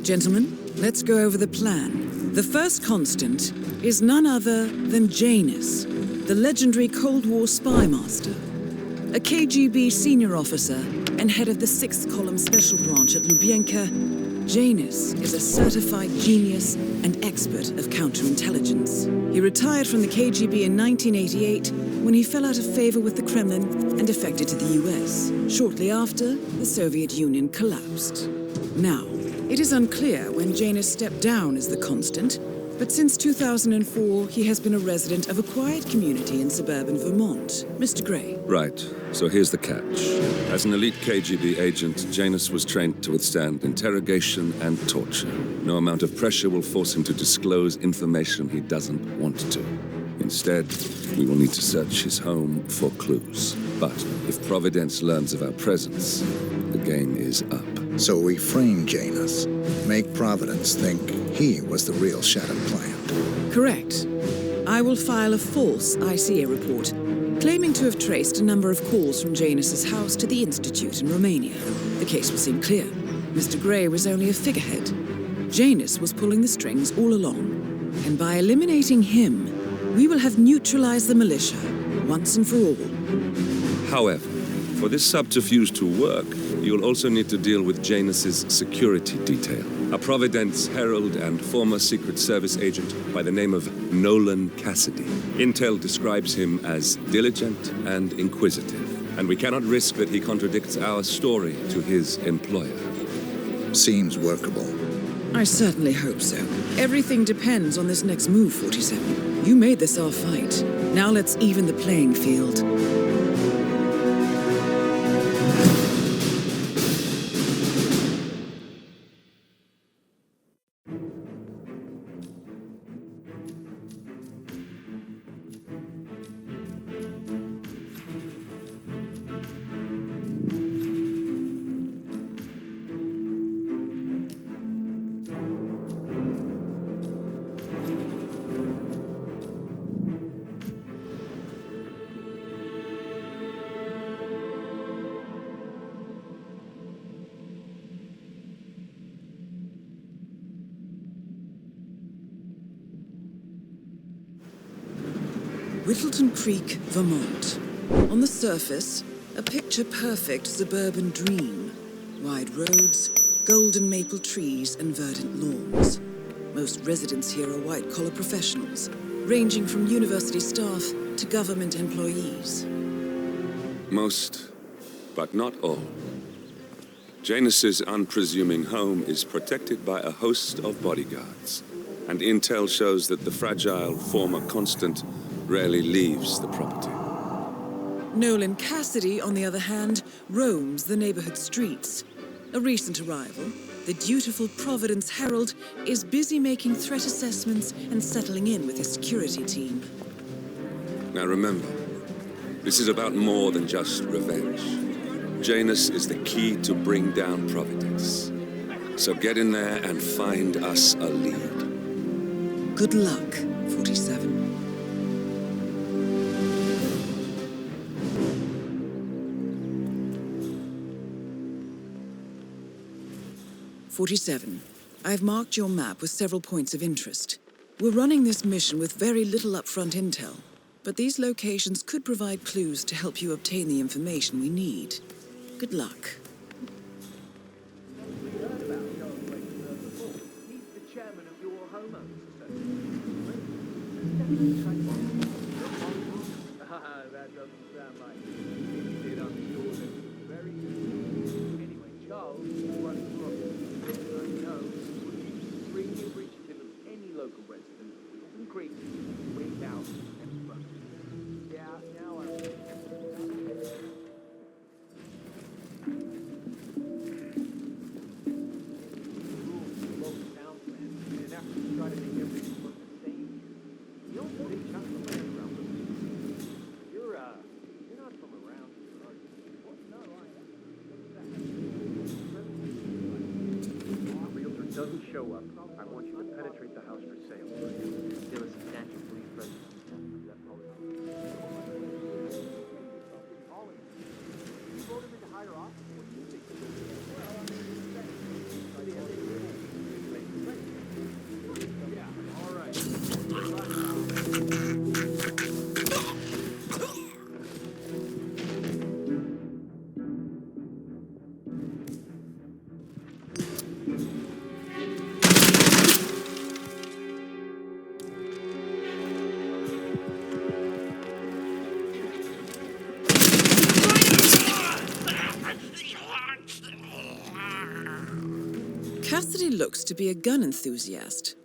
Gentlemen, let's go over the plan. The first constant is none other than Janus, the legendary Cold War spymaster. A KGB senior officer and head of the 6th Column Special Branch at Lubyanka, Janus is a certified genius and expert of counterintelligence. He retired from the KGB in 1988 when he fell out of favor with the Kremlin and defected to the US. Shortly after, the Soviet Union collapsed. Now, it is unclear when Janus stepped down as the constant, but since 2004, he has been a resident of a quiet community in suburban Vermont. Mr. Gray. Right. So here's the catch. As an elite KGB agent, Janus was trained to withstand interrogation and torture. No amount of pressure will force him to disclose information he doesn't want to. Instead, we will need to search his home for clues. But if Providence learns of our presence, the game is up. So we frame Janus, make Providence think he was the real shadow client. Correct. I will file a false ICA report, claiming to have traced a number of calls from Janus's house to the Institute in Romania. The case will seem clear. Mr. Gray was only a figurehead. Janus was pulling the strings all along. And by eliminating him, we will have neutralized the militia, once and for all. However, for this subterfuge to work, you'll also need to deal with Janus's security detail. A Providence herald and former Secret Service agent by the name of Nolan Cassidy. Intel describes him as diligent and inquisitive, and we cannot risk that he contradicts our story to his employer. Seems workable. I certainly hope so. Everything depends on this next move, 47. You made this our fight. Now let's even the playing field. Whittleton Creek, Vermont. On the surface, a picture-perfect suburban dream. Wide roads, golden maple trees, and verdant lawns. Most residents here are white-collar professionals, ranging from university staff to government employees. Most, but not all. Janus's unpresuming home is protected by a host of bodyguards, and intel shows that the fragile former constant rarely leaves the property. Nolan Cassidy, on the other hand, roams the neighborhood streets. A recent arrival, the dutiful Providence Herald is busy making threat assessments and settling in with his security team. Now remember, this is about more than just revenge. Janus is the key to bring down Providence. So get in there and find us a lead. Good luck, 47. 47. I've marked your map with several points of interest. We're running this mission with very little upfront intel, but these locations could provide clues to help you obtain the information we need. Good luck. He's the chairman of your homeowners association. That doesn't sound like it. I'm sure that very good. Anyway, Charles is running for office. I know would be extremely appreciative of any local resident. Whittleton Creek, wait out and run. Yeah, now I try to make everything look the same. You don't put a chunk of land around with you. You're not from around here, are you? What? No, I am. If the realtor doesn't show up, I want you to penetrate the house for sale. There was substantial police presence. You voted him into higher office? What do you think? Cassidy looks to be a gun enthusiast.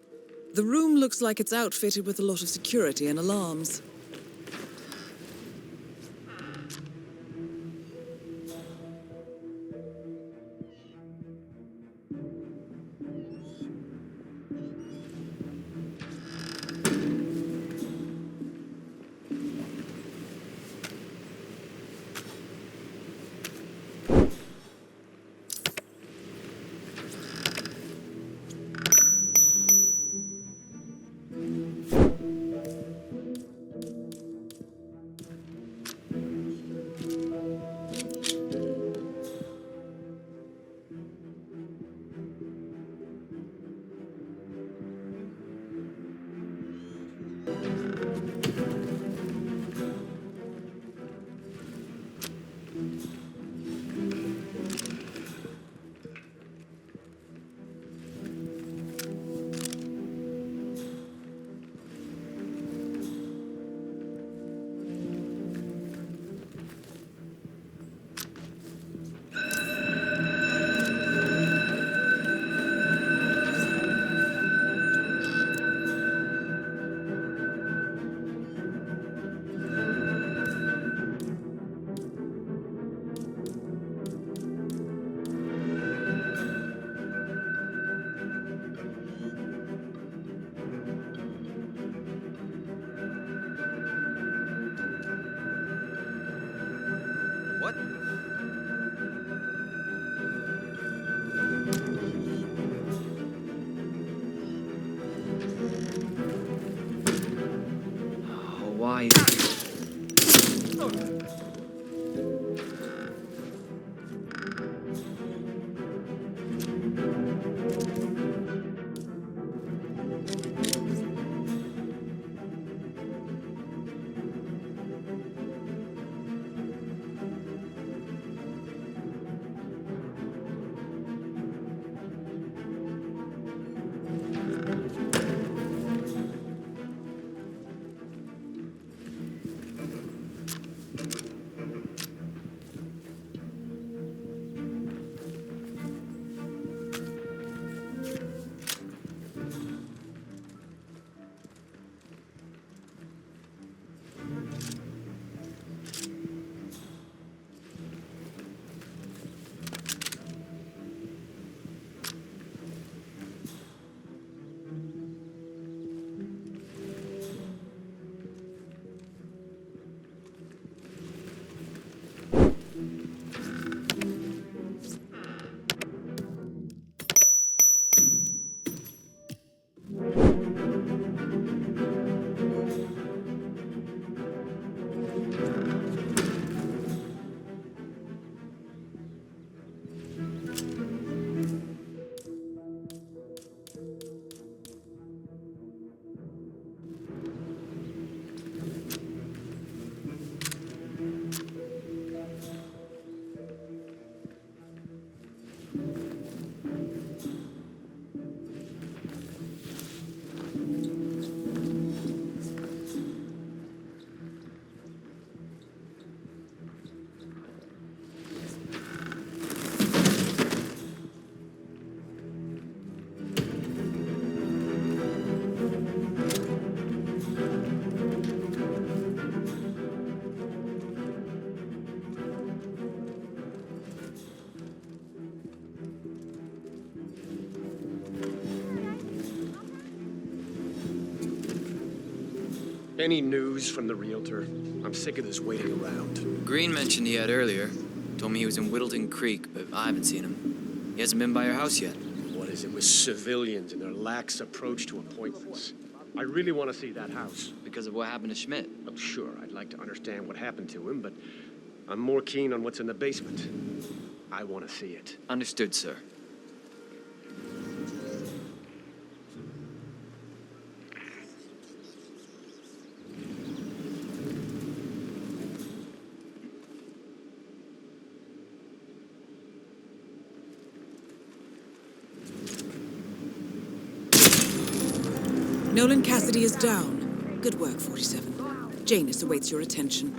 The room looks like it's outfitted with a lot of security and alarms. What? Why? Any news from the realtor? I'm sick of this waiting around. Green mentioned he had earlier. Told me he was in Whittleton Creek, but I haven't seen him. He hasn't been by your house yet. What is it with civilians and their lax approach to appointments? I really want to see that house. Because of what happened to Schmidt. Oh, sure, I'd like to understand what happened to him, but I'm more keen on what's in the basement. I want to see it. Understood, sir. Nolan Cassidy is down. Good work, 47. Janus awaits your attention.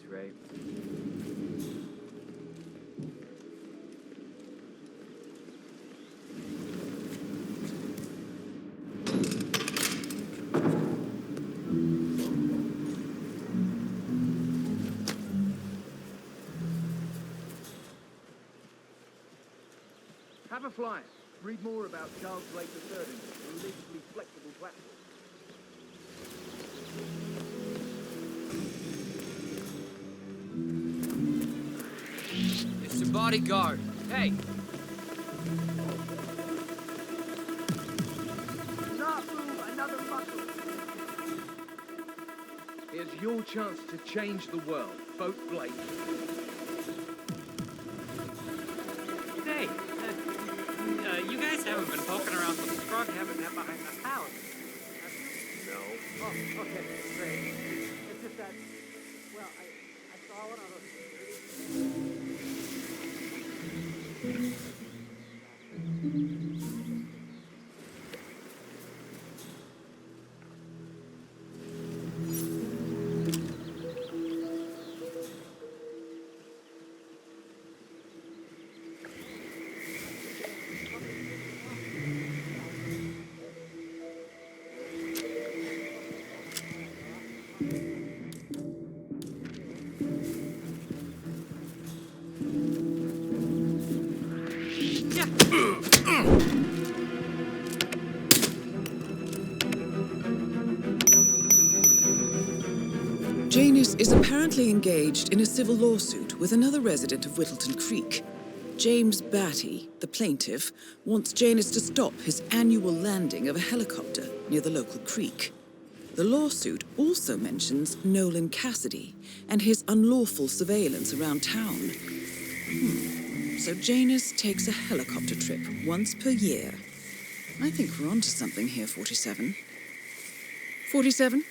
right? Have a flyer. Read more about Charles Blake III and his religiously flexible platform. Mr. Bodyguard, hey! Not move another muscle. Here's your chance to change the world. Vote Blake. Hey, you guys haven't been poking around with the frog habitat behind the house, have you? No. Oh, okay, great. It's just that, well, I saw one of those. Janus is apparently engaged in a civil lawsuit with another resident of Whittleton Creek. James Batty, the plaintiff, wants Janus to stop his annual landing of a helicopter near the local creek. The lawsuit also mentions Nolan Cassidy and his unlawful surveillance around town. So Janus takes a helicopter trip once per year. I think we're onto something here, 47. 47?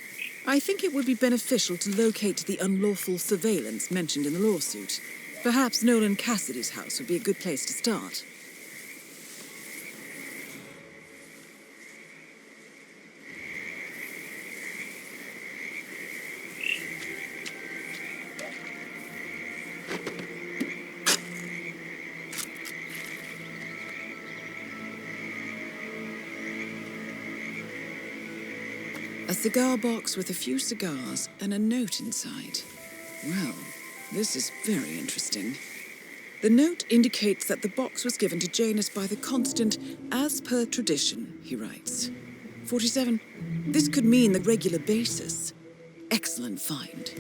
I think it would be beneficial to locate the unlawful surveillance mentioned in the lawsuit. Perhaps Nolan Cassidy's house would be a good place to start. A cigar box with a few cigars and a note inside. Well, this is very interesting. The note indicates that the box was given to Janus by the constant, as per tradition, he writes. 47. This could mean the regular basis. Excellent find.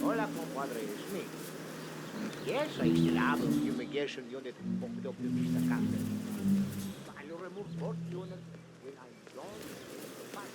Hola, compadre, it's me. Yes, I still have a fumigation unit hooked up to Mr. Captain. I'll remove both units when I'm done with the fight.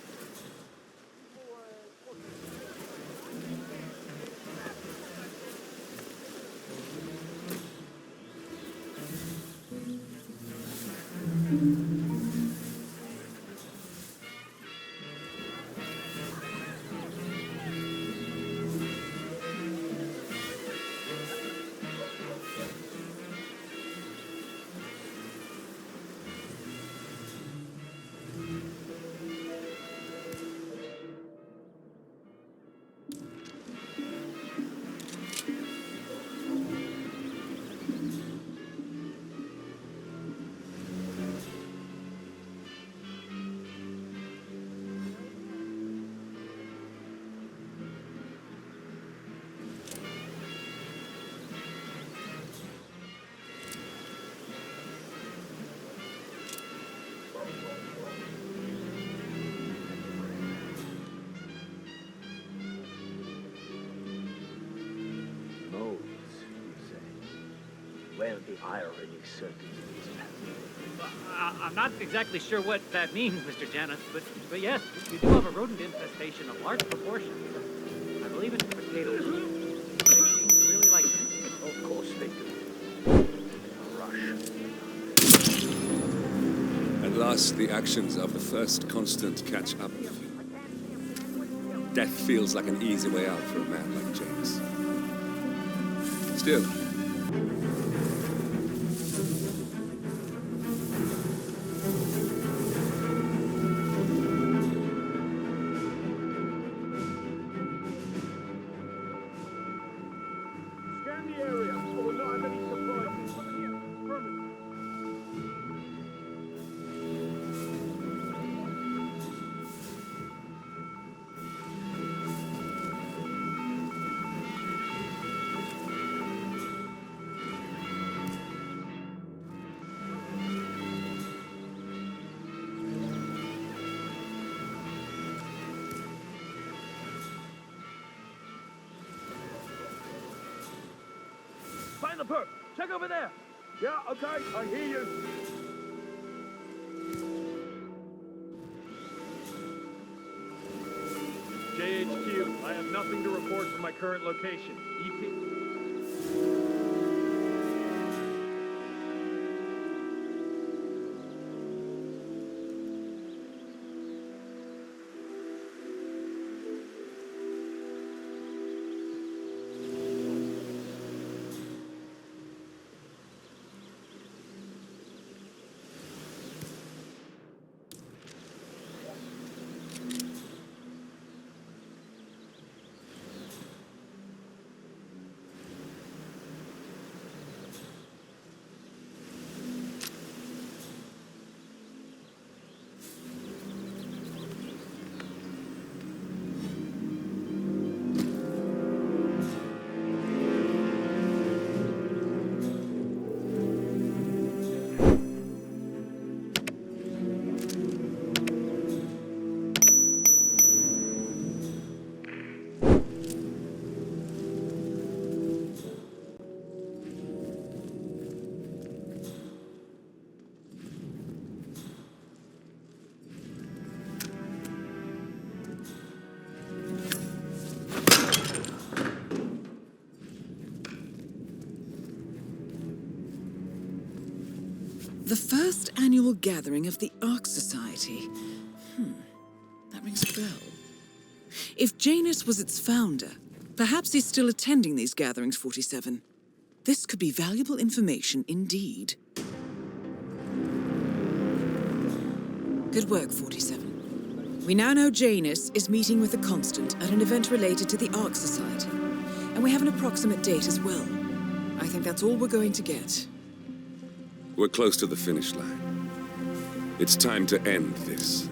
Well, the irony certainly is palpable. I'm not exactly sure what that means, Mr. Janus, but yes, we do have a rodent infestation of large proportions. I believe it's potatoes. They really like them. Of course they do. Rush. At last, the actions of the first constant catch up with you. Death feels like an easy way out for a man like Janus. Still, the perp. Check over there. Yeah, okay, I hear you. JHQ, I have nothing to report from my current location. EP... The first annual gathering of the Ark Society. That rings a bell. If Janus was its founder, perhaps he's still attending these gatherings, 47. This could be valuable information indeed. Good work, 47. We now know Janus is meeting with the Constant at an event related to the Ark Society. And we have an approximate date as well. I think that's all we're going to get. We're close to the finish line. It's time to end this.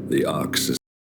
The Ark Society.